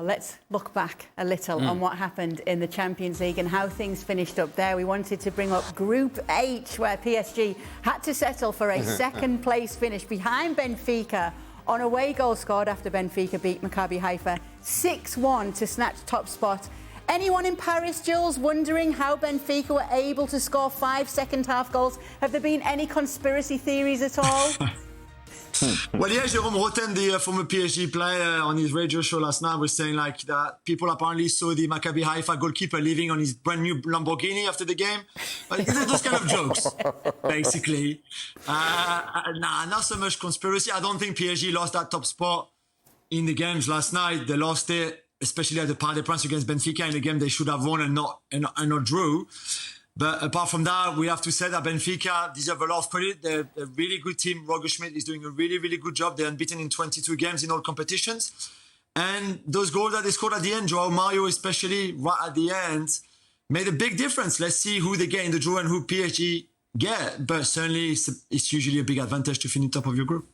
Well, let's look back a little on what happened in the Champions League and how things finished up there. We wanted to bring up Group H, where PSG had to settle for a second-place finish behind Benfica on away goal scored after Benfica beat Maccabi Haifa 6-1 to snatch top spot. Anyone in Paris, Jules, wondering how Benfica were able to score 5 second-half goals? Have there been any conspiracy theories at all? Well, yeah, Jérôme Roten, the former PSG player, on his radio show last night was saying like that people apparently saw the Maccabi Haifa goalkeeper leaving on his brand new Lamborghini after the game. Those kind of jokes, basically. Not so much conspiracy. I don't think PSG lost that top spot in the games last night. They lost it, especially at the Parc des Princes against Benfica in a game they should have won and not drew. But apart from that, we have to say that Benfica deserve a lot of credit. They're a really good team. Roger Schmidt is doing a really, really good job. They're unbeaten in 22 games in all competitions. And those goals that they scored at the end, Joao Mario especially, right at the end, made a big difference. Let's see who they get in the draw and who PSG get. But certainly, it's usually a big advantage to finish top of your group.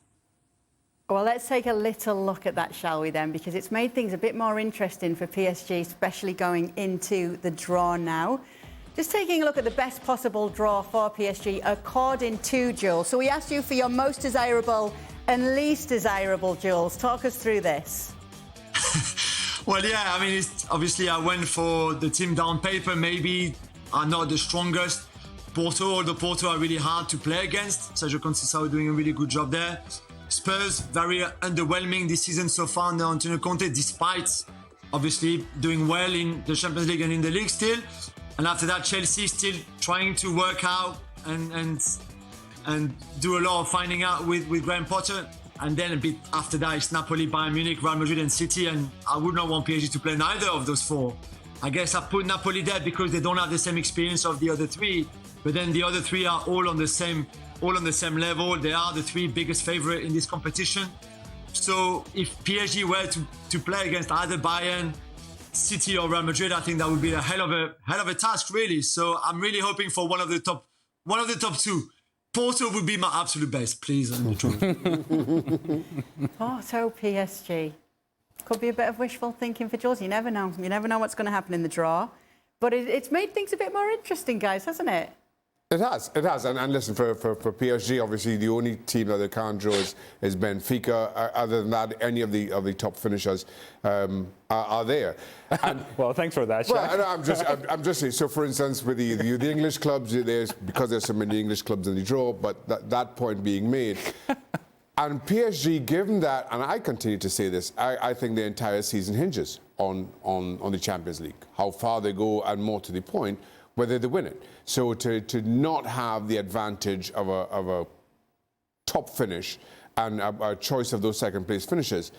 Well, let's take a little look at that, shall we then? Because it's made things a bit more interesting for PSG, especially going into the draw now. Just taking a look at the best possible draw for PSG according to Jules. So we asked you for your most desirable and least desirable, Jules. Talk us through this. Well, yeah, I mean, obviously I went for the team down paper. Maybe are not the strongest. Porto are really hard to play against. Sergio Conceição doing a really good job there. Spurs, very underwhelming this season so far under Antonio Conte, despite obviously doing well in the Champions League and in the league still. And after that, Chelsea still trying to work out and do a lot of finding out with Graham Potter. And then a bit after that, it's Napoli, Bayern Munich, Real Madrid and City. And I would not want PSG to play neither of those four. I guess I put Napoli there because they don't have the same experience of the other three. But then the other three are all on the same level. They are the three biggest favourite in this competition. So if PSG were to play against either Bayern, City or Real Madrid, I think that would be a hell of a task, really. So I'm really hoping for one of the top two. Porto would be my absolute best, please. Porto, PSG. Could be a bit of wishful thinking for Jules. You never know. You never know what's going to happen in the draw. But it's made things a bit more interesting, guys, hasn't it? It has. And listen, for PSG, obviously the only team that they can't draw is Benfica. Other than that, any of the top finishers are there. And, well, thanks for that, Shaq. Well, I'm just saying. So, for instance, with the English clubs, because there's so many English clubs in the draw. But that point being made, and PSG, given that, and I continue to say this, I think the entire season hinges on the Champions League, how far they go, and more to the point, whether they win it. So to not have the advantage of a top finish and a choice of those second place finishes,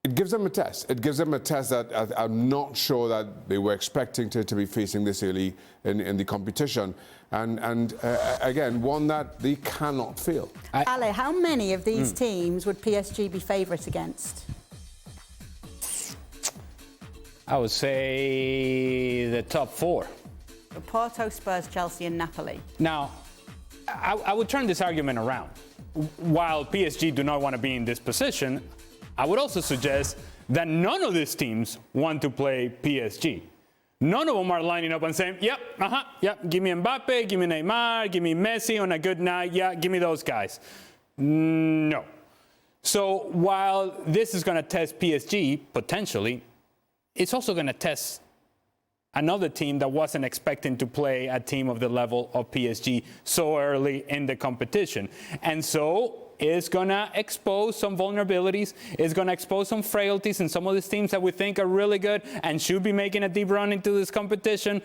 it gives them a test. It gives them a test that I'm not sure that they were expecting to be facing this early in the competition. And again, one that they cannot fail. Ale, how many of these teams would PSG be favourites against? I would say the top four. Porto, Spurs, Chelsea and Napoli. Now, I would turn this argument around. While PSG do not want to be in this position, I would also suggest that none of these teams want to play PSG. None of them are lining up and saying, yep, give me Mbappe, give me Neymar, give me Messi on a good night, give me those guys. No. So while this is going to test PSG, potentially, it's also going to test another team that wasn't expecting to play a team of the level of PSG so early in the competition. And so it's going to expose some vulnerabilities. It's going to expose some frailties in some of these teams that we think are really good and should be making a deep run into this competition.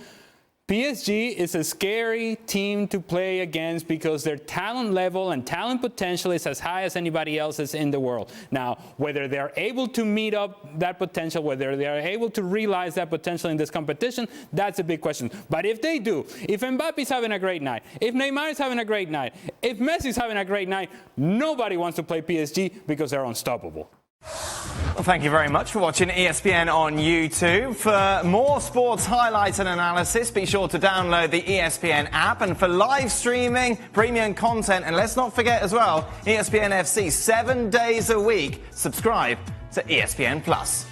PSG is a scary team to play against because their talent level and talent potential is as high as anybody else's in the world. Now, whether they're able to meet up that potential, whether they're able to realize that potential in this competition, that's a big question. But if they do, if Mbappe's having a great night, if Neymar is having a great night, if Messi's having a great night, nobody wants to play PSG because they're unstoppable. Well, thank you very much for watching ESPN on YouTube. For more sports highlights and analysis, be sure to download the ESPN app. And for live streaming, premium content, and let's not forget as well, ESPN FC 7 days a week. Subscribe to ESPN Plus.